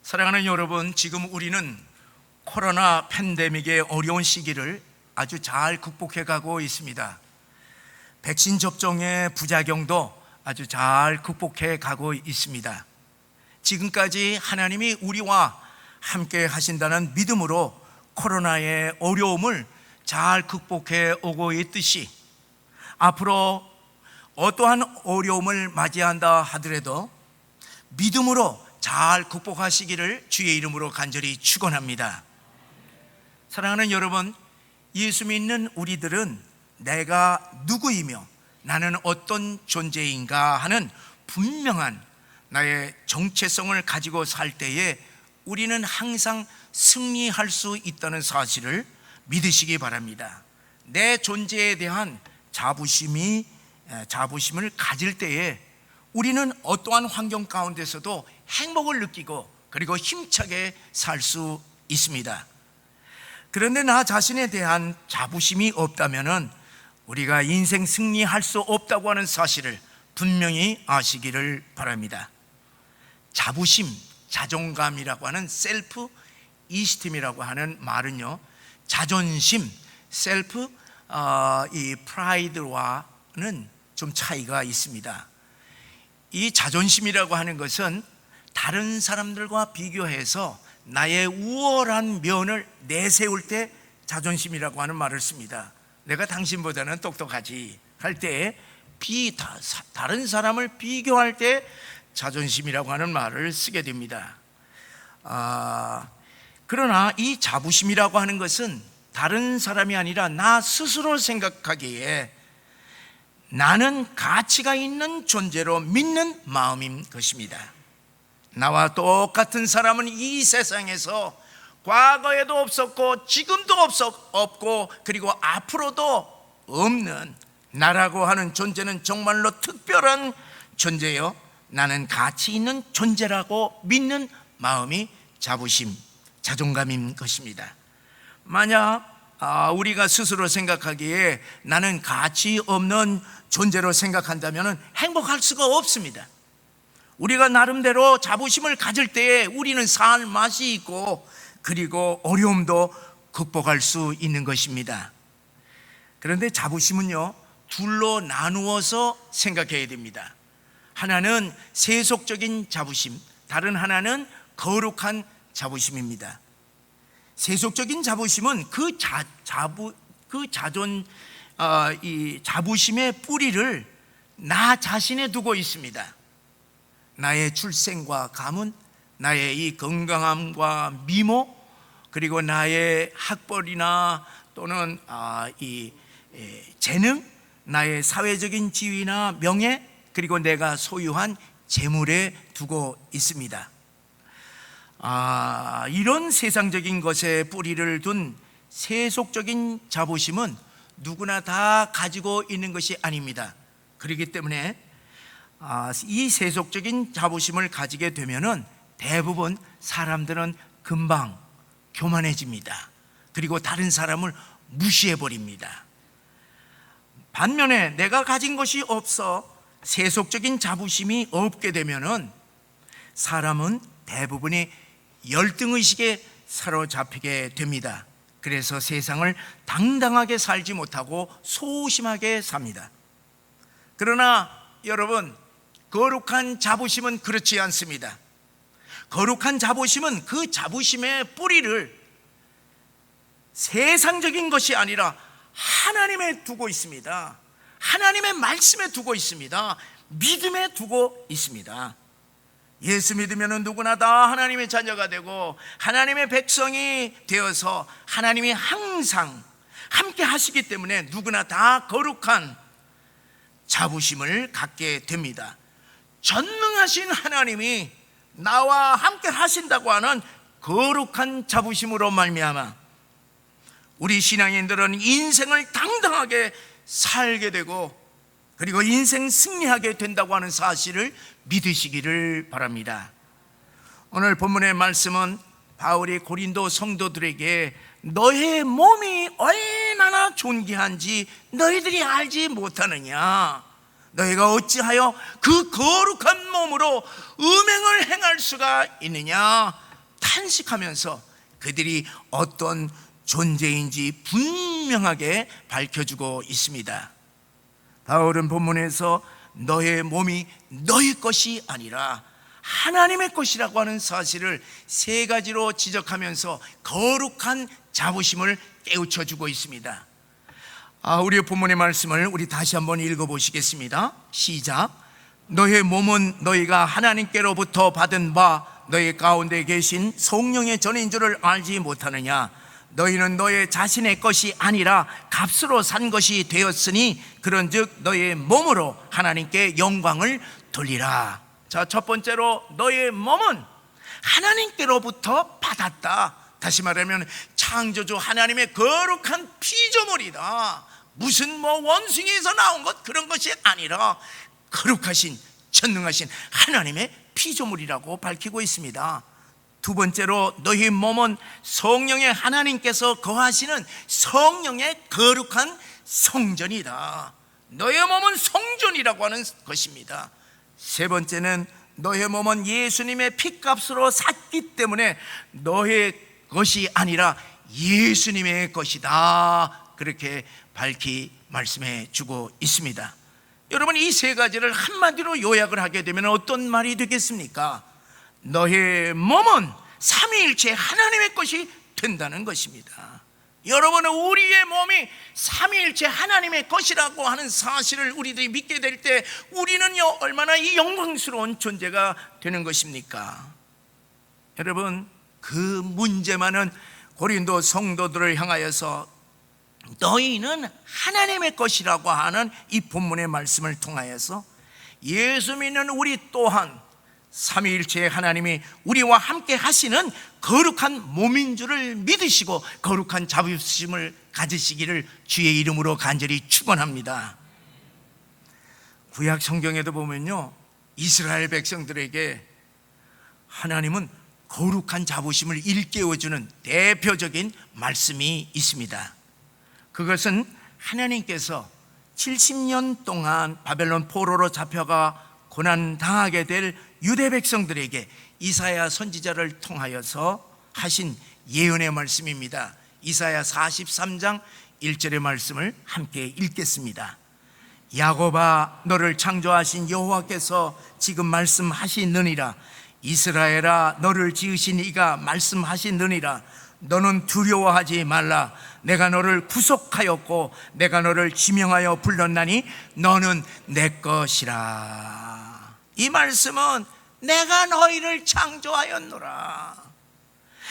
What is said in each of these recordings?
사랑하는 여러분, 지금 우리는 코로나 팬데믹의 어려운 시기를 아주 잘 극복해 가고 있습니다. 백신 접종의 부작용도 아주 잘 극복해 가고 있습니다. 지금까지 하나님이 우리와 함께 하신다는 믿음으로 코로나의 어려움을 잘 극복해 오고 있듯이 앞으로 어떠한 어려움을 맞이한다 하더라도 믿음으로 잘 극복하시기를 주의 이름으로 간절히 축원합니다. 사랑하는 여러분, 예수 믿는 우리들은 내가 누구이며 나는 어떤 존재인가 하는 분명한 나의 정체성을 가지고 살 때에 우리는 항상 승리할 수 있다는 사실을 믿으시기 바랍니다. 내 존재에 대한 자부심을 가질 때에 우리는 어떠한 환경 가운데서도 행복을 느끼고 그리고 힘차게 살 수 있습니다. 그런데 나 자신에 대한 자부심이 없다면 우리가 인생 승리할 수 없다고 하는 사실을 분명히 아시기를 바랍니다. 자부심, 자존감이라고 하는 셀프 이스팀이라고 하는 말은요, 자존심, 셀프 이 프라이드와는 좀 차이가 있습니다. 이 자존심이라고 하는 것은 다른 사람들과 비교해서 나의 우월한 면을 내세울 때 자존심이라고 하는 말을 씁니다. 내가 당신보다는 똑똑하지 할 때 다른 사람을 비교할 때 자존심이라고 하는 말을 쓰게 됩니다. 그러나 이 자부심이라고 하는 것은 다른 사람이 아니라 나 스스로 생각하기에 나는 가치가 있는 존재로 믿는 마음인 것입니다. 나와 똑같은 사람은 이 세상에서 과거에도 없었고 지금도 없고 그리고 앞으로도 없는 나라고 하는 존재는 정말로 특별한 존재요, 나는 가치 있는 존재라고 믿는 마음이 자부심, 자존감인 것입니다. 만약 우리가 스스로 생각하기에 나는 가치 없는 존재로 생각한다면 행복할 수가 없습니다. 우리가 나름대로 자부심을 가질 때에 우리는 살 맛이 있고 그리고 어려움도 극복할 수 있는 것입니다. 그런데 자부심은요, 둘로 나누어서 생각해야 됩니다. 하나는 세속적인 자부심, 다른 하나는 거룩한 자부심입니다. 세속적인 자부심은 이 자부심의 뿌리를 나 자신에 두고 있습니다. 나의 출생과 가문, 나의 이 건강함과 미모, 그리고 나의 학벌이나 또는 이 재능, 나의 사회적인 지위나 명예, 그리고 내가 소유한 재물에 두고 있습니다. 이런 세상적인 것에 뿌리를 둔 세속적인 자부심은 누구나 다 가지고 있는 것이 아닙니다. 그렇기 때문에 이 세속적인 자부심을 가지게 되면은 대부분 사람들은 금방 교만해집니다. 그리고 다른 사람을 무시해버립니다. 반면에 내가 가진 것이 없어 세속적인 자부심이 없게 되면은 사람은 대부분이 열등의식에 사로잡히게 됩니다. 그래서 세상을 당당하게 살지 못하고 소심하게 삽니다. 그러나 여러분, 거룩한 자부심은 그렇지 않습니다. 거룩한 자부심은 그 자부심의 뿌리를 세상적인 것이 아니라 하나님에 두고 있습니다. 하나님의 말씀에 두고 있습니다. 믿음에 두고 있습니다. 예수 믿으면 누구나 다 하나님의 자녀가 되고 하나님의 백성이 되어서 하나님이 항상 함께 하시기 때문에 누구나 다 거룩한 자부심을 갖게 됩니다. 전능하신 하나님이 나와 함께 하신다고 하는 거룩한 자부심으로 말미암아 우리 신앙인들은 인생을 당당하게 살게 되고 그리고 인생 승리하게 된다고 하는 사실을 믿으시기를 바랍니다. 오늘 본문의 말씀은 바울이 고린도 성도들에게 너의 몸이 얼마나 존귀한지 너희들이 알지 못하느냐, 너희가 어찌하여 그 거룩한 몸으로 음행을 행할 수가 있느냐, 탄식하면서 그들이 어떤 존재인지 분명하게 밝혀주고 있습니다. 바울은 본문에서 너의 몸이 너의 것이 아니라 하나님의 것이라고 하는 사실을 세 가지로 지적하면서 거룩한 자부심을 깨우쳐주고 있습니다. 우리의 본문의 말씀을 우리 다시 한번 읽어보시겠습니다. 시작. 너의 몸은 너희가 하나님께로부터 받은 바 너희 가운데 계신 성령의 전인 줄을 알지 못하느냐. 너희는 너의 자신의 것이 아니라 값으로 산 것이 되었으니 그런즉 너의 몸으로 하나님께 영광을 돌리라. 자, 첫 번째로 너의 몸은 하나님께로부터 받았다. 다시 말하면 창조주 하나님의 거룩한 피조물이다. 무슨 원숭이에서 나온 것 그런 것이 아니라 거룩하신 전능하신 하나님의 피조물이라고 밝히고 있습니다. 두 번째로 너희 몸은 성령의 하나님께서 거하시는 성령의 거룩한 성전이다. 너의 몸은 성전이라고 하는 것입니다. 세 번째는 너의 몸은 예수님의 피값으로 샀기 때문에 너의 것이 아니라 예수님의 것이다. 그렇게 밝히 말씀해 주고 있습니다. 여러분, 이 세 가지를 한마디로 요약을 하게 되면 어떤 말이 되겠습니까? 너의 몸은 삼위일체 하나님의 것이 된다는 것입니다. 여러분은 우리의 몸이 삼위일체 하나님의 것이라고 하는 사실을 우리들이 믿게 될 때 우리는요 얼마나 이 영광스러운 존재가 되는 것입니까? 여러분, 그 문제만은 고린도 성도들을 향하여서 너희는 하나님의 것이라고 하는 이 본문의 말씀을 통하여서 예수 믿는 우리 또한 삼위일체의 하나님이 우리와 함께 하시는 거룩한 몸인 줄을 믿으시고 거룩한 자부심을 가지시기를 주의 이름으로 간절히 축원합니다. 구약 성경에도 보면요, 이스라엘 백성들에게 하나님은 거룩한 자부심을 일깨워주는 대표적인 말씀이 있습니다. 그것은 하나님께서 70년 동안 바벨론 포로로 잡혀가 고난당하게 될 유대 백성들에게 이사야 선지자를 통하여서 하신 예언의 말씀입니다. 이사야 43장 1절의 말씀을 함께 읽겠습니다. 야곱아, 너를 창조하신 여호와께서 지금 말씀하시느니라. 이스라엘아, 너를 지으신 이가 말씀하시느니라. 너는 두려워하지 말라. 내가 너를 구속하였고 내가 너를 지명하여 불렀나니 너는 내 것이라. 이 말씀은 내가 너희를 창조하였노라.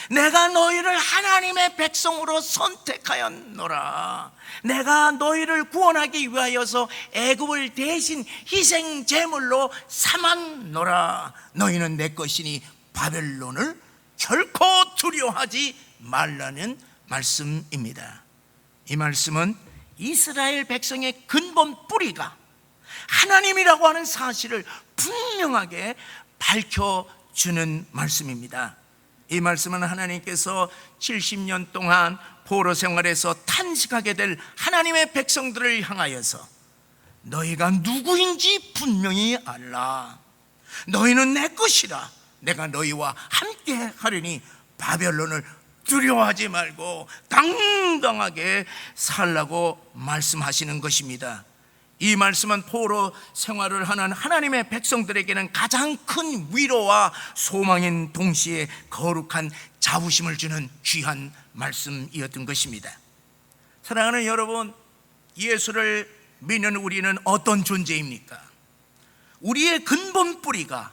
내가 너희를 하나님의 백성으로 선택하였노라. 내가 너희를 구원하기 위하여서 애굽을 대신 희생 제물로 삼았노라. 너희는 내 것이니 바벨론을 결코 두려워하지 말라는 말씀입니다. 이 말씀은 이스라엘 백성의 근본 뿌리가 하나님이라고 하는 사실을 분명하게 밝혀주는 말씀입니다. 이 말씀은 하나님께서 70년 동안 포로 생활에서 탄식하게 될 하나님의 백성들을 향하여서 너희가 누구인지 분명히 알라. 너희는 내 것이라. 내가 너희와 함께 하리니 바벨론을 두려워하지 말고 당당하게 살라고 말씀하시는 것입니다. 이 말씀은 포로 생활을 하는 하나님의 백성들에게는 가장 큰 위로와 소망인 동시에 거룩한 자부심을 주는 귀한 말씀이었던 것입니다. 사랑하는 여러분, 예수를 믿는 우리는 어떤 존재입니까? 우리의 근본 뿌리가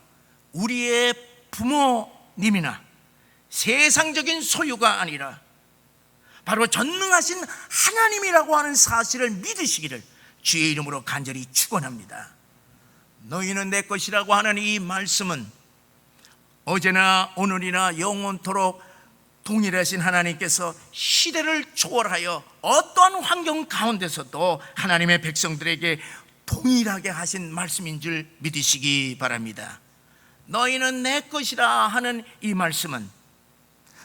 우리의 부모님이나 세상적인 소유가 아니라 바로 전능하신 하나님이라고 하는 사실을 믿으시기를 주의 이름으로 간절히 축원합니다. 너희는 내 것이라고 하는 이 말씀은 어제나 오늘이나 영원토록 동일하신 하나님께서 시대를 초월하여 어떠한 환경 가운데서도 하나님의 백성들에게 동일하게 하신 말씀인 줄 믿으시기 바랍니다. 너희는 내 것이라 하는 이 말씀은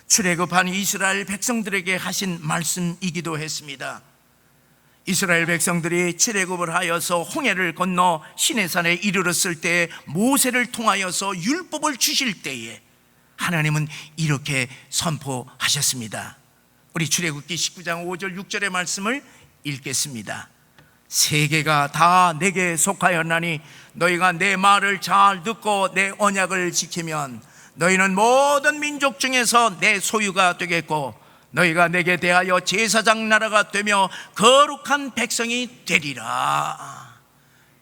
출애굽한 이스라엘 백성들에게 하신 말씀이기도 했습니다. 이스라엘 백성들이 출애굽을 하여서 홍해를 건너 시내산에 이르렀을 때 모세를 통하여서 율법을 주실 때에 하나님은 이렇게 선포하셨습니다. 우리 출애굽기 19장 5절 6절의 말씀을 읽겠습니다. 세계가 다 내게 속하였나니 너희가 내 말을 잘 듣고 내 언약을 지키면 너희는 모든 민족 중에서 내 소유가 되겠고 너희가 내게 대하여 제사장 나라가 되며 거룩한 백성이 되리라.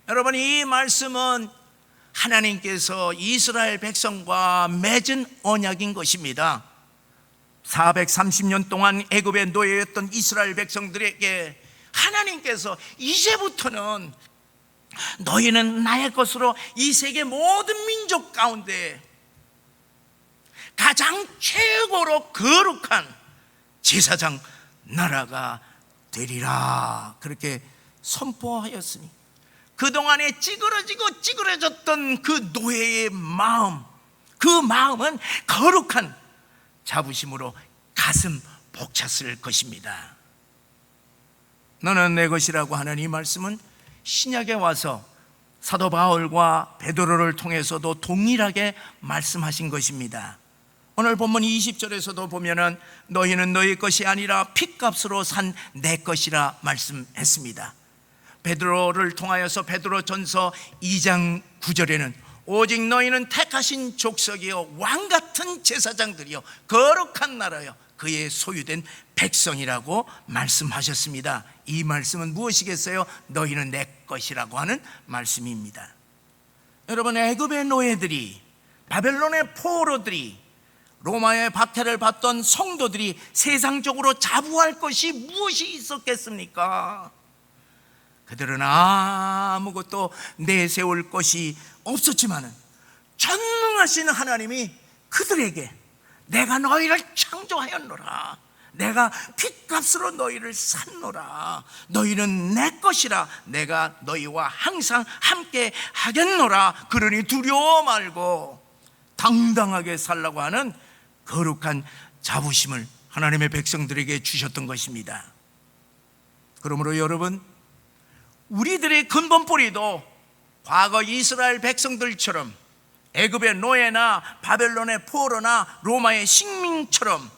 여러분, 이 말씀은 하나님께서 이스라엘 백성과 맺은 언약인 것입니다. 430년 동안 애굽의 노예였던 이스라엘 백성들에게 하나님께서 이제부터는 너희는 나의 것으로 이 세계 모든 민족 가운데 가장 최고로 거룩한 제사장 나라가 되리라, 그렇게 선포하였으니 그동안에 찌그러지고 찌그러졌던 그 노예의 마음, 그 마음은 거룩한 자부심으로 가슴 벅찼을 것입니다. 너는 내 것이라고 하는 이 말씀은 신약에 와서 사도 바울과 베드로를 통해서도 동일하게 말씀하신 것입니다. 오늘 본문 20절에서도 보면은 너희는 너희 것이 아니라 핏값으로 산 내 것이라 말씀했습니다. 베드로를 통하여서 베드로전서 2장 9절에는 오직 너희는 택하신 족속이요 왕같은 제사장들이요 거룩한 나라요 그의 소유된 백성이라고 말씀하셨습니다. 이 말씀은 무엇이겠어요? 너희는 내 것이라고 하는 말씀입니다. 여러분, 애굽의 노예들이, 바벨론의 포로들이, 로마의 박해를 받던 성도들이 세상적으로 자부할 것이 무엇이 있었겠습니까? 그들은 아무것도 내세울 것이 없었지만은 전능하신 하나님이 그들에게 내가 너희를 창조하였노라, 내가 핏값으로 너희를 샀노라, 너희는 내 것이라, 내가 너희와 항상 함께 하겠노라, 그러니 두려워 말고 당당하게 살라고 하는 거룩한 자부심을 하나님의 백성들에게 주셨던 것입니다. 그러므로 여러분, 우리들의 근본 뿌리도 과거 이스라엘 백성들처럼 애굽의 노예나 바벨론의 포로나 로마의 식민처럼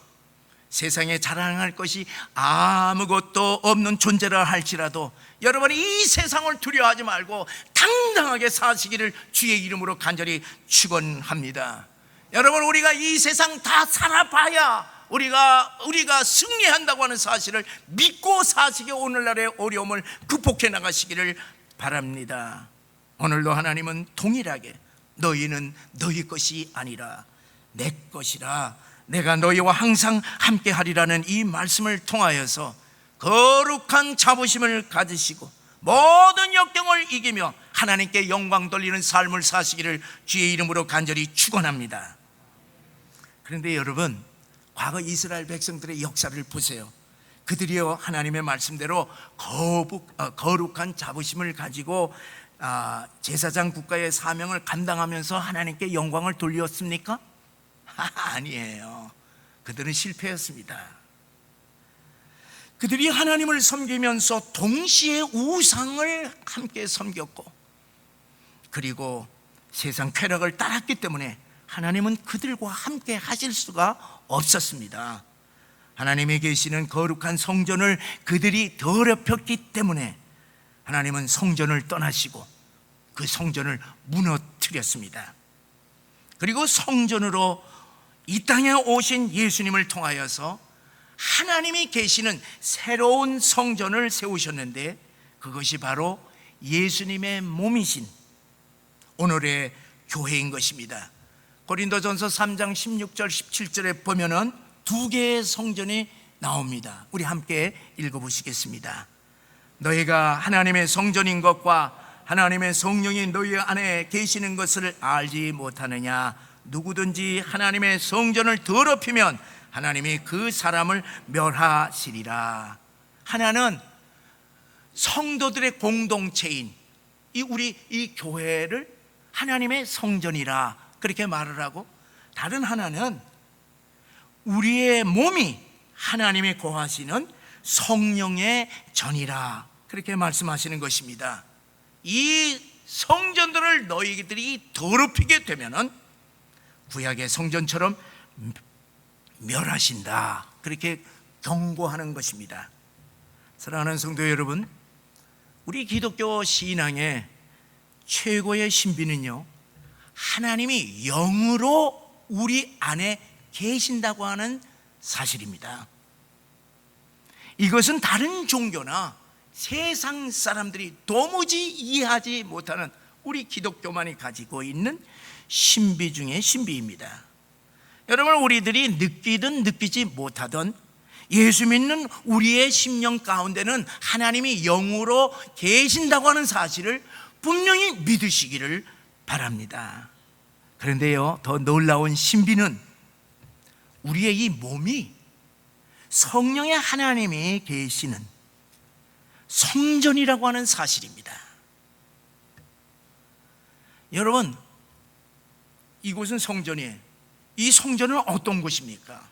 세상에 자랑할 것이 아무것도 없는 존재라 할지라도 여러분이 이 세상을 두려워하지 말고 당당하게 사시기를 주의 이름으로 간절히 축원합니다. 여러분, 우리가 이 세상 다 살아봐야 우리가 승리한다고 하는 사실을 믿고 사시기 오늘날의 어려움을 극복해 나가시기를 바랍니다. 오늘도 하나님은 동일하게 너희는 너희 것이 아니라 내 것이라, 내가 너희와 항상 함께 하리라는 이 말씀을 통하여서 거룩한 자부심을 가지시고 모든 역경을 이기며 하나님께 영광 돌리는 삶을 사시기를 주의 이름으로 간절히 축원합니다. 그런데 여러분, 과거 이스라엘 백성들의 역사를 보세요. 그들이요 하나님의 말씀대로 거룩한 자부심을 가지고 제사장 국가의 사명을 감당하면서 하나님께 영광을 돌렸습니까? 아니에요. 그들은 실패했습니다. 그들이 하나님을 섬기면서 동시에 우상을 함께 섬겼고, 그리고 세상 쾌락을 따랐기 때문에 하나님은 그들과 함께 하실 수가 없었습니다. 하나님이 계시는 거룩한 성전을 그들이 더럽혔기 때문에 하나님은 성전을 떠나시고 그 성전을 무너뜨렸습니다. 그리고 성전으로 이 땅에 오신 예수님을 통하여서 하나님이 계시는 새로운 성전을 세우셨는데, 그것이 바로 예수님의 몸이신 오늘의 교회인 것입니다. 고린도전서 3장 16절 17절에 보면은 두 개의 성전이 나옵니다. 우리 함께 읽어보시겠습니다. 너희가 하나님의 성전인 것과 하나님의 성령이 너희 안에 계시는 것을 알지 못하느냐? 누구든지 하나님의 성전을 더럽히면 하나님이 그 사람을 멸하시리라. 하나는 성도들의 공동체인 우리 이 교회를 하나님의 성전이라 그렇게 말을 하고, 다른 하나는 우리의 몸이 하나님이 거하시는 성령의 전이라 그렇게 말씀하시는 것입니다. 이 성전들을 너희들이 더럽히게 되면은 구약의 성전처럼 멸하신다, 그렇게 경고하는 것입니다. 사랑하는 성도 여러분, 우리 기독교 신앙의 최고의 신비는요, 하나님이 영으로 우리 안에 계신다고 하는 사실입니다. 이것은 다른 종교나 세상 사람들이 도무지 이해하지 못하는 우리 기독교만이 가지고 있는 신비 중의 신비입니다. 여러분, 우리들이 느끼든 느끼지 못하든 예수 믿는 우리의 심령 가운데는 하나님이 영으로 계신다고 하는 사실을 분명히 믿으시기를 바랍니다. 그런데요, 더 놀라운 신비는 우리의 이 몸이 성령의 하나님이 계시는 성전이라고 하는 사실입니다. 여러분, 이곳은 성전이에요. 이 성전은 어떤 곳입니까?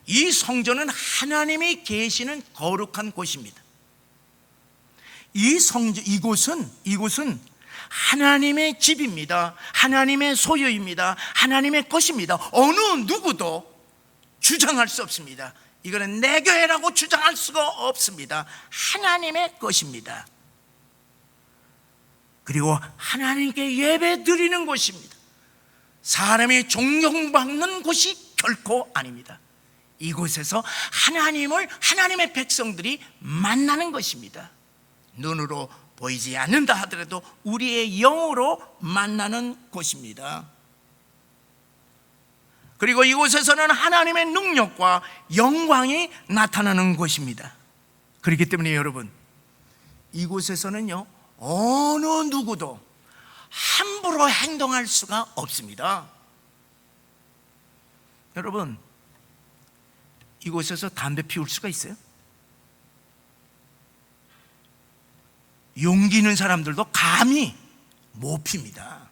이 성전은 하나님이 계시는 거룩한 곳입니다. 이곳은 하나님의 집입니다. 하나님의 소유입니다. 하나님의 것입니다. 어느 누구도 주장할 수 없습니다. 이거는 내 교회라고 주장할 수가 없습니다. 하나님의 것입니다. 그리고 하나님께 예배 드리는 곳입니다. 사람이 존경받는 곳이 결코 아닙니다. 이곳에서 하나님의 백성들이 만나는 것입니다. 눈으로 보이지 않는다 하더라도 우리의 영으로 만나는 곳입니다. 그리고 이곳에서는 하나님의 능력과 영광이 나타나는 곳입니다. 그렇기 때문에 여러분, 이곳에서는요, 어느 누구도 함부로 행동할 수가 없습니다. 여러분, 이곳에서 담배 피울 수가 있어요? 용기 있는 사람들도 감히 못 핍니다.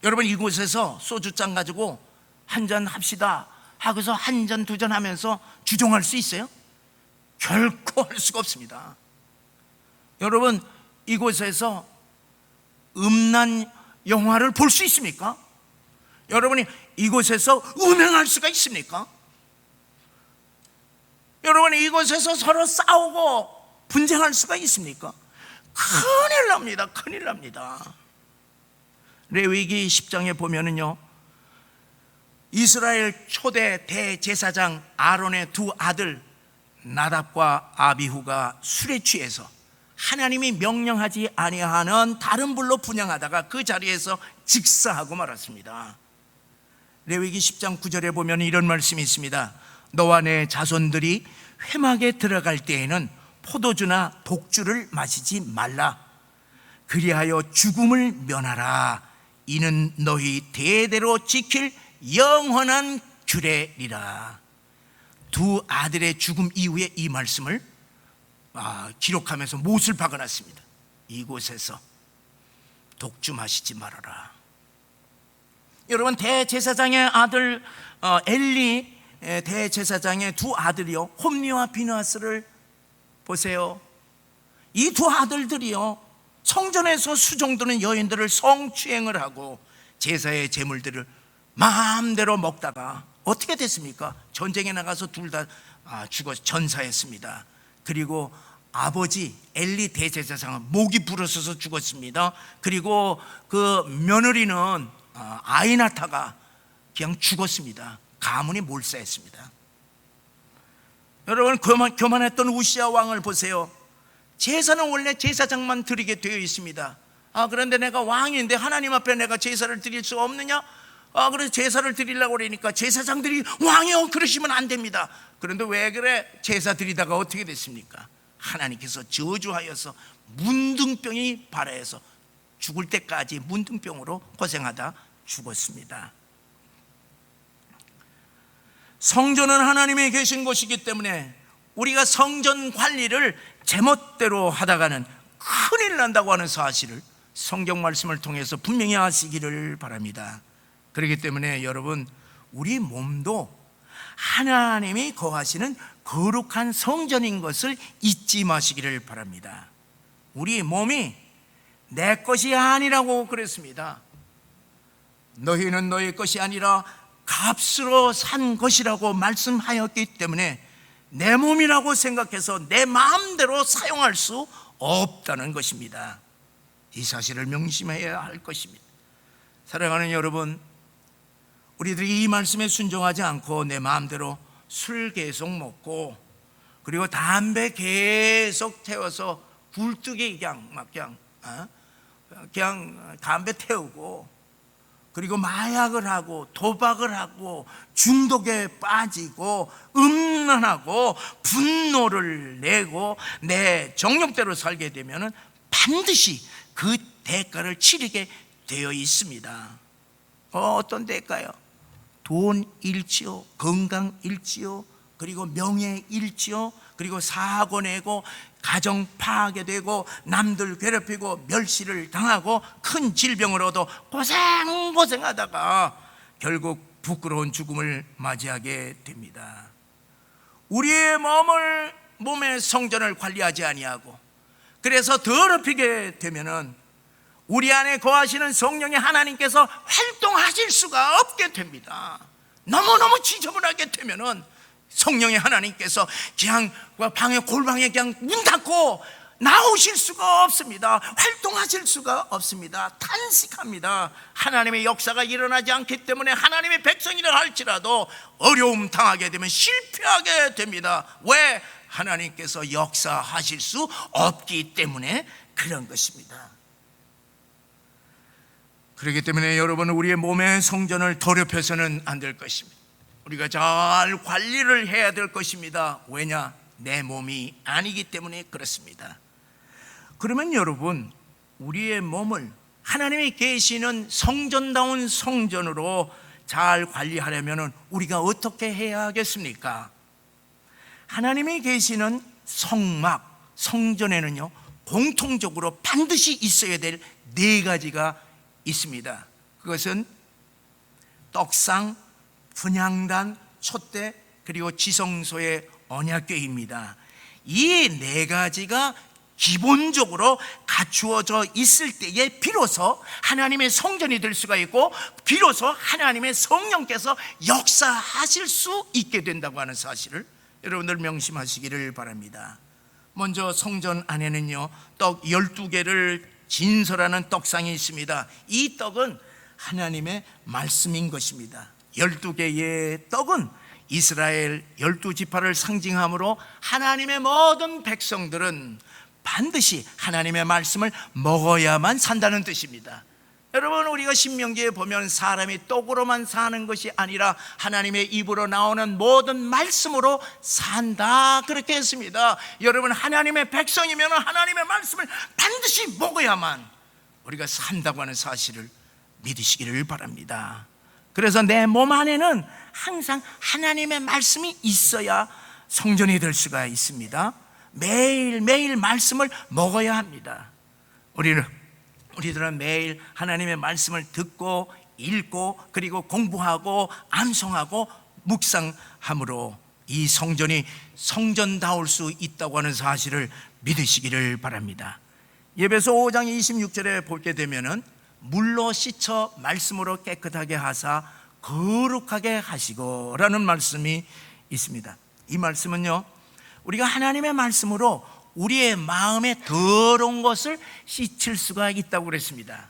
여러분, 이곳에서 소주잔 가지고 한잔 합시다 하고서 한 잔 두 잔 하면서 주종할 수 있어요? 결코 할 수가 없습니다. 여러분, 이곳에서 음란 영화를 볼 수 있습니까? 여러분이 이곳에서 음행할 수가 있습니까? 여러분이 이곳에서 서로 싸우고 분쟁할 수가 있습니까? 큰일 납니다. 큰일 납니다. 레위기 10장에 보면은요, 이스라엘 초대 대제사장 아론의 두 아들 나답과 아비후가 술에 취해서 하나님이 명령하지 아니하는 다른 불로 분향하다가 그 자리에서 직사하고 말았습니다. 레위기 10장 9절에 보면 이런 말씀이 있습니다. 너와 내 자손들이 회막에 들어갈 때에는 포도주나 독주를 마시지 말라. 그리하여 죽음을 면하라. 이는 너희 대대로 지킬 영원한 규례리라. 두 아들의 죽음 이후에 이 말씀을 기록하면서 못을 박아놨습니다. 이곳에서 독주 마시지 말아라. 여러분, 대제사장의 아들 엘리 대제사장의 두 아들이요, 홈리와 비느하스를 보세요. 이 두 아들들이요, 성전에서 수종드는 여인들을 성추행을 하고 제사의 제물들을 마음대로 먹다가 어떻게 됐습니까? 전쟁에 나가서 둘 다 전사했습니다. 그리고 아버지 엘리 대제사장은 목이 부러져서 죽었습니다. 그리고 그 며느리는 아이나타가 그냥 죽었습니다. 가문이 몰사했습니다. 여러분, 교만했던 우시아 왕을 보세요. 제사는 원래 제사장만 드리게 되어 있습니다. 그런데 내가 왕인데 하나님 앞에 내가 제사를 드릴 수 없느냐? 그래서 제사를 드리려고 그러니까 제사장들이 왕이요, 그러시면 안 됩니다. 그런데 왜 그래? 제사 드리다가 어떻게 됐습니까? 하나님께서 저주하여서 문둥병이 발해서 죽을 때까지 문둥병으로 고생하다 죽었습니다. 성전은 하나님이 계신 곳이기 때문에 우리가 성전 관리를 제멋대로 하다가는 큰일 난다고 하는 사실을 성경 말씀을 통해서 분명히 아시기를 바랍니다. 그렇기 때문에 여러분, 우리 몸도 하나님이 거하시는 거룩한 성전인 것을 잊지 마시기를 바랍니다. 우리 몸이 내 것이 아니라고 그랬습니다. 너희는 너희 것이 아니라 값으로 산 것이라고 말씀하였기 때문에 내 몸이라고 생각해서 내 마음대로 사용할 수 없다는 것입니다. 이 사실을 명심해야 할 것입니다. 사랑하는 여러분, 우리들이 이 말씀에 순종하지 않고 내 마음대로 술 계속 먹고 그리고 담배 계속 태워서 굴뚝에 그냥 담배 태우고 그리고 마약을 하고 도박을 하고 중독에 빠지고 음란하고 분노를 내고 내 정욕대로 살게 되면 반드시 그 대가를 치르게 되어 있습니다. 어떤 대가요? 돈 잃지요, 건강 잃지요, 그리고 명예 잃지요, 그리고 사고 내고 가정 파괴되고 남들 괴롭히고 멸시를 당하고 큰 질병을 얻어 고생하다가 결국 부끄러운 죽음을 맞이하게 됩니다. 우리의 몸의 성전을 관리하지 아니하고 그래서 더럽히게 되면은 우리 안에 거하시는 성령의 하나님께서 활동하실 수가 없게 됩니다. 너무너무 지저분하게 되면은 성령의 하나님께서 그냥 방에 골방에 그냥 문 닫고 나오실 수가 없습니다. 활동하실 수가 없습니다. 탄식합니다. 하나님의 역사가 일어나지 않기 때문에 하나님의 백성이라 할지라도 어려움 당하게 되면 실패하게 됩니다. 왜? 하나님께서 역사하실 수 없기 때문에 그런 것입니다. 그렇기 때문에 여러분, 우리의 몸의 성전을 더럽혀서는 안 될 것입니다. 우리가 잘 관리를 해야 될 것입니다. 왜냐? 내 몸이 아니기 때문에 그렇습니다. 그러면 여러분, 우리의 몸을 하나님이 계시는 성전다운 성전으로 잘 관리하려면 우리가 어떻게 해야 하겠습니까? 하나님이 계시는 성막, 성전에는요, 공통적으로 반드시 있어야 될 4가지가 있습니다. 그것은 떡상, 분향단, 촛대, 그리고 지성소의 언약궤입니다. 이 4가지가 기본적으로 갖추어져 있을 때에 비로소 하나님의 성전이 될 수가 있고 비로소 하나님의 성령께서 역사하실 수 있게 된다고 하는 사실을 여러분들 명심하시기를 바랍니다. 먼저 성전 안에는요, 떡 12개를 진설하는 떡상이 있습니다. 이 떡은 하나님의 말씀인 것입니다. 12개의 떡은 이스라엘 12지파를 상징하므로 하나님의 모든 백성들은 반드시 하나님의 말씀을 먹어야만 산다는 뜻입니다. 여러분, 우리가 신명기에 보면 사람이 떡으로만 사는 것이 아니라 하나님의 입으로 나오는 모든 말씀으로 산다, 그렇게 했습니다. 여러분, 하나님의 백성이면 하나님의 말씀을 반드시 먹어야만 우리가 산다고 하는 사실을 믿으시기를 바랍니다. 그래서 내 몸 안에는 항상 하나님의 말씀이 있어야 성전이 될 수가 있습니다. 매일매일 말씀을 먹어야 합니다. 우리들은 매일 하나님의 말씀을 듣고 읽고 그리고 공부하고 암송하고 묵상함으로 이 성전이 성전다울 수 있다고 하는 사실을 믿으시기를 바랍니다. 에베소 5장 26절에 보게 되면은 물로 씻어 말씀으로 깨끗하게 하사 거룩하게 하시고 라는 말씀이 있습니다. 이 말씀은요, 우리가 하나님의 말씀으로 우리의 마음에 더러운 것을 씻을 수가 있다고 그랬습니다.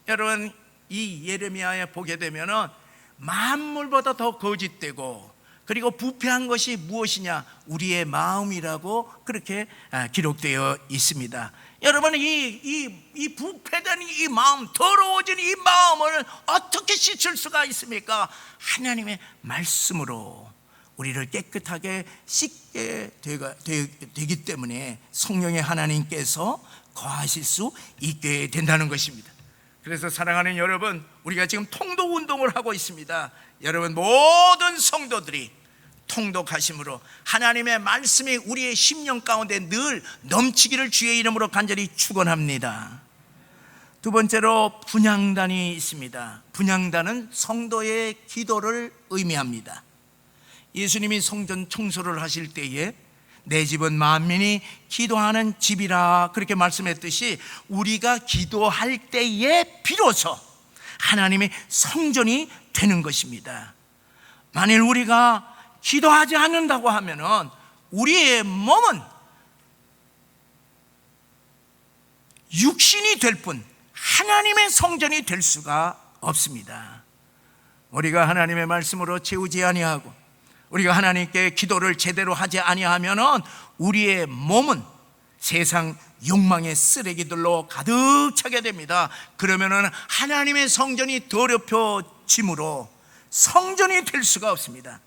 여러분, 이 예레미야에 보게 되면은 만물보다 더 거짓되고 그리고 부패한 것이 무엇이냐? 우리의 마음이라고 그렇게 기록되어 있습니다. 여러분, 이 부패된 이 마음, 더러워진 이 마음을 어떻게 씻을 수가 있습니까? 하나님의 말씀으로 우리를 깨끗하게 씻게 되기 때문에 성령의 하나님께서 거하실 수 있게 된다는 것입니다. 그래서 사랑하는 여러분, 우리가 지금 통독 운동을 하고 있습니다. 여러분, 모든 성도들이 통독하심으로 하나님의 말씀이 우리의 심령 가운데 늘 넘치기를 주의 이름으로 간절히 축원합니다. 두 번째로 분향단이 있습니다. 분향단은 성도의 기도를 의미합니다. 예수님이 성전 청소를 하실 때에 내 집은 만민이 기도하는 집이라 그렇게 말씀했듯이 우리가 기도할 때에 비로소 하나님의 성전이 되는 것입니다. 만일 우리가 기도하지 않는다고 하면은 우리의 몸은 육신이 될 뿐 하나님의 성전이 될 수가 없습니다. 우리가 하나님의 말씀으로 채우지 아니하고 우리가 하나님께 기도를 제대로 하지 아니하면은 우리의 몸은 세상 욕망의 쓰레기들로 가득 차게 됩니다. 그러면은 하나님의 성전이 더럽혀짐으로 성전이 될 수가 없습니다.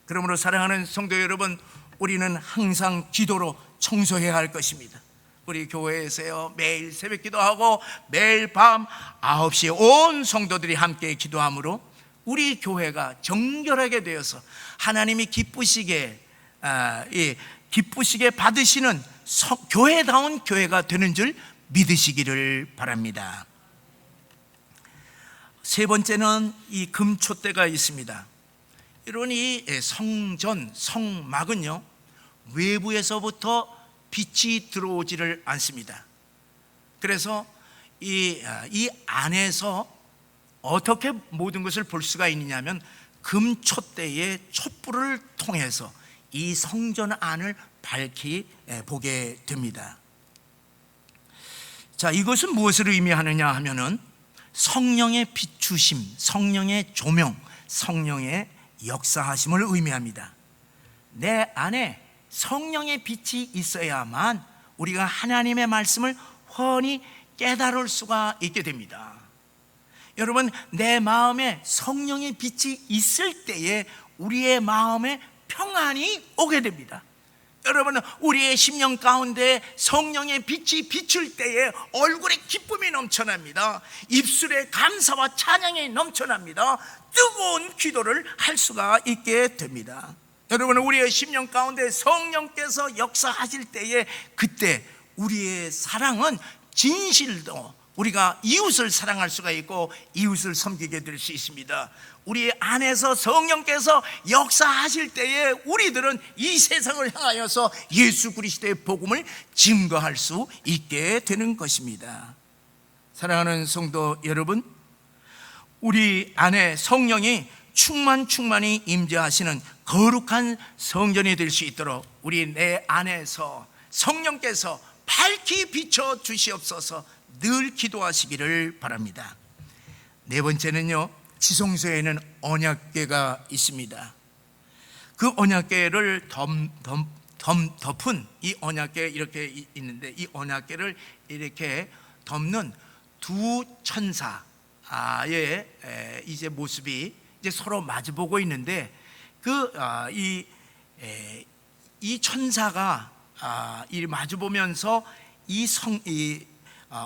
그러므로 사랑하는 성도 여러분, 우리는 항상 기도로 청소해야 할 것입니다. 우리 교회에서요, 매일 새벽 기도하고 매일 밤 9시에 온 성도들이 함께 기도함으로 우리 교회가 정결하게 되어서 하나님이 기쁘시게 받으시는 교회다운 교회가 되는 줄 믿으시기를 바랍니다. 세 번째는 이 금촛대가 있습니다. 이런 이 성전, 성막은요, 외부에서부터 빛이 들어오지를 않습니다. 그래서 이 안에서 어떻게 모든 것을 볼 수가 있느냐 하면 금촛대의 촛불을 통해서 이 성전 안을 밝히 보게 됩니다. 자, 이것은 무엇을 의미하느냐 하면은 성령의 비추심, 성령의 조명, 성령의 역사하심을 의미합니다. 내 안에 성령의 빛이 있어야만 우리가 하나님의 말씀을 훤히 깨달을 수가 있게 됩니다. 여러분, 내 마음에 성령의 빛이 있을 때에 우리의 마음에 평안이 오게 됩니다. 여러분, 우리의 심령 가운데 성령의 빛이 비출 때에 얼굴에 기쁨이 넘쳐납니다. 입술에 감사와 찬양이 넘쳐납니다. 뜨거운 기도를 할 수가 있게 됩니다. 여러분, 우리의 심령 가운데 성령께서 역사하실 때에 그때 우리의 사랑은 진실도 우리가 이웃을 사랑할 수가 있고 이웃을 섬기게 될 수 있습니다. 우리 안에서 성령께서 역사하실 때에 우리들은 이 세상을 향하여서 예수 그리스도의 복음을 증거할 수 있게 되는 것입니다. 사랑하는 성도 여러분, 우리 안에 성령이 충만히 임재하시는 거룩한 성전이 될 수 있도록 우리 내 안에서 성령께서 밝히 비춰 주시옵소서 늘 기도하시기를 바랍니다. 네 번째는요, 지성소에는 언약궤가 있습니다. 그 언약궤를 덮은 이 언약궤 이렇게 있는데, 이 언약궤를 이렇게 덮는 두 천사의 이제 모습이 이제 서로 마주보고 있는데, 이 천사가 이 마주보면서 이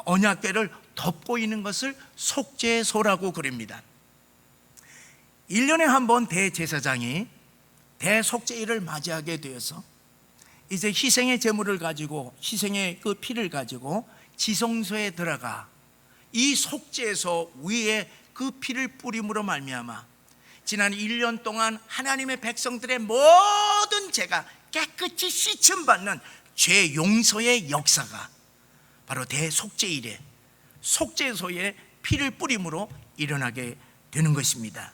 언약궤를 덮고 있는 것을 속죄소라고 그럽니다. 1년에 한 번 대제사장이 대속죄일을 맞이하게 되어서 이제 희생의 제물을 가지고, 희생의 그 피를 가지고 지성소에 들어가 이 속죄소 위에 그 피를 뿌림으로 말미암아 지난 1년 동안 하나님의 백성들의 모든 죄가 깨끗이 씻음받는 죄 용서의 역사가 바로 대속죄일에 속죄소에 피를 뿌림으로 일어나게 되는 것입니다.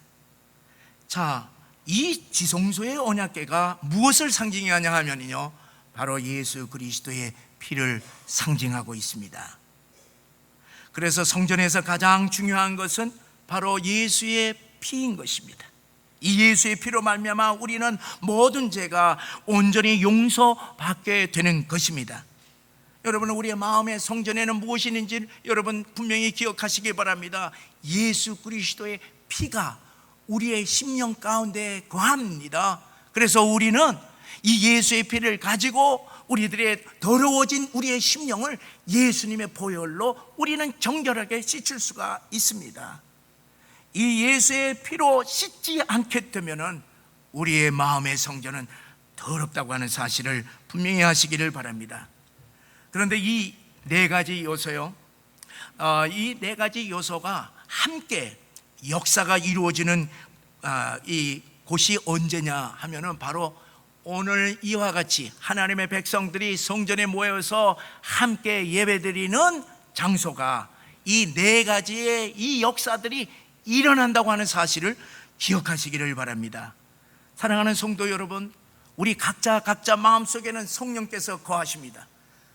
자, 이 지성소의 언약궤가 무엇을 상징하냐 하면요, 바로 예수 그리스도의 피를 상징하고 있습니다. 그래서 성전에서 가장 중요한 것은 바로 예수의 피인 것입니다. 이 예수의 피로 말미암아 우리는 모든 죄가 온전히 용서받게 되는 것입니다. 여러분, 우리의 마음의 성전에는 무엇이 있는지 여러분 분명히 기억하시기 바랍니다. 예수 그리스도의 피가 우리의 심령 가운데 거합니다. 그래서 우리는 이 예수의 피를 가지고 우리들의 더러워진 우리의 심령을 예수님의 보혈로 우리는 정결하게 씻을 수가 있습니다. 이 예수의 피로 씻지 않게 되면 우리의 마음의 성전은 더럽다고 하는 사실을 분명히 하시기를 바랍니다. 그런데 이 네 가지 요소요, 이 네 가지 요소가 함께 역사가 이루어지는 이 곳이 언제냐 하면은 바로 오늘 이와 같이 하나님의 백성들이 성전에 모여서 함께 예배드리는 장소가 이 네 가지의 이 역사들이 일어난다고 하는 사실을 기억하시기를 바랍니다. 사랑하는 성도 여러분, 우리 각자 마음속에는 성령께서 거하십니다.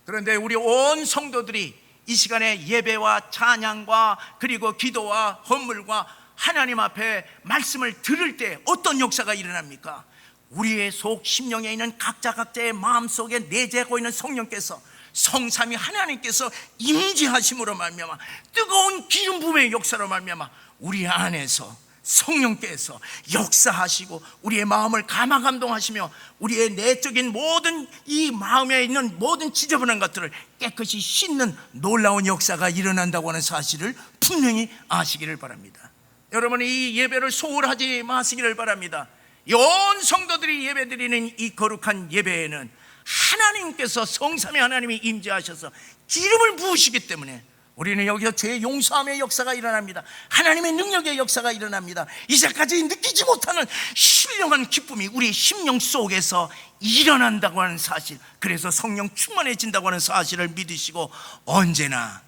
그런데 우리 온 성도들이 이 시간에 예배와 찬양과 그리고 기도와 헌물과 하나님 앞에 말씀을 들을 때 어떤 역사가 일어납니까? 우리의 속 심령에 있는 각자의 마음속에 내재하고 있는 성령께서, 성삼위 하나님께서 임재하심으로 말미암아 뜨거운 기름 부음의 역사로 말미암아 우리 안에서 성령께서 역사하시고 우리의 마음을 감화감동하시며 우리의 내적인 모든 이 마음에 있는 모든 지저분한 것들을 깨끗이 씻는 놀라운 역사가 일어난다고 하는 사실을 분명히 아시기를 바랍니다. 여러분, 이 예배를 소홀하지 마시기를 바랍니다. 온 성도들이 예배드리는 이 거룩한 예배에는 하나님께서, 성삼위 하나님이 임재하셔서 기름을 부으시기 때문에 우리는 여기서 죄의 용서함의 역사가 일어납니다. 하나님의 능력의 역사가 일어납니다. 이제까지 느끼지 못하는 신령한 기쁨이 우리 심령 속에서 일어난다고 하는 사실, 그래서 성령 충만해진다고 하는 사실을 믿으시고 언제나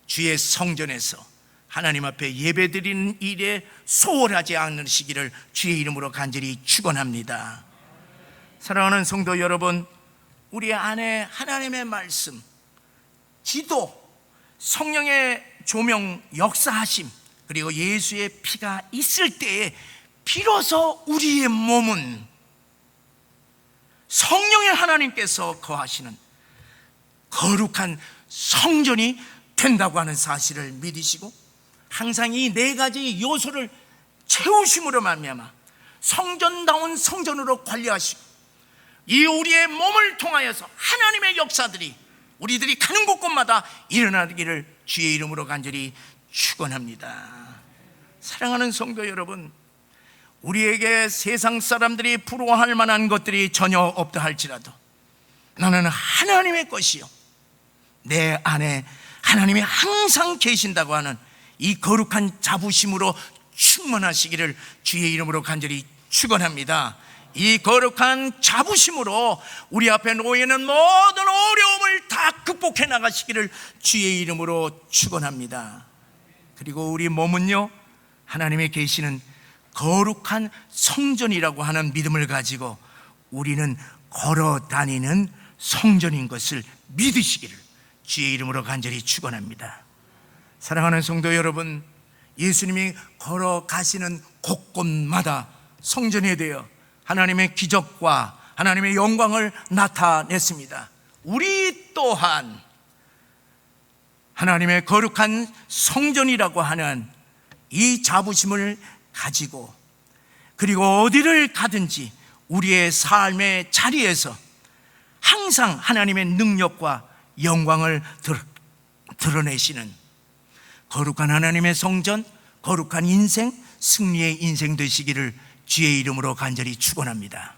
주의 성전에서 하나님 앞에 예배드리는 일에 소홀하지 않으시기를 주의 이름으로 간절히 축원합니다. 사랑하는 성도 여러분, 우리 안에 하나님의 말씀, 기도, 성령의 조명, 역사하심, 그리고 예수의 피가 있을 때에 비로소 우리의 몸은 성령의 하나님께서 거하시는 거룩한 성전이 된다고 하는 사실을 믿으시고 항상 이 네 가지 요소를 채우심으로 말미암아 성전다운 성전으로 관리하시고 이 우리의 몸을 통하여서 하나님의 역사들이 우리들이 가는 곳곳마다 일어나기를 주의 이름으로 간절히 축원합니다. 사랑하는 성도 여러분, 우리에게 세상 사람들이 부러워할 만한 것들이 전혀 없다 할지라도 나는 하나님의 것이요 내 안에 하나님이 항상 계신다고 하는 이 거룩한 자부심으로 충만하시기를 주의 이름으로 간절히 축원합니다. 이 거룩한 자부심으로 우리 앞에 놓여있는 모든 어려움을 다 극복해 나가시기를 주의 이름으로 축원합니다. 그리고 우리 몸은요, 하나님이 계시는 거룩한 성전이라고 하는 믿음을 가지고 우리는 걸어 다니는 성전인 것을 믿으시기를 주의 이름으로 간절히 축원합니다. 사랑하는 성도 여러분, 예수님이 걸어가시는 곳곳마다 성전이 되어 하나님의 기적과 하나님의 영광을 나타냈습니다. 우리 또한 하나님의 거룩한 성전이라고 하는 이 자부심을 가지고 그리고 어디를 가든지 우리의 삶의 자리에서 항상 하나님의 능력과 영광을 드러내시는 거룩한 하나님의 성전, 거룩한 인생, 승리의 인생 되시기를 주의 이름으로 간절히 축원합니다.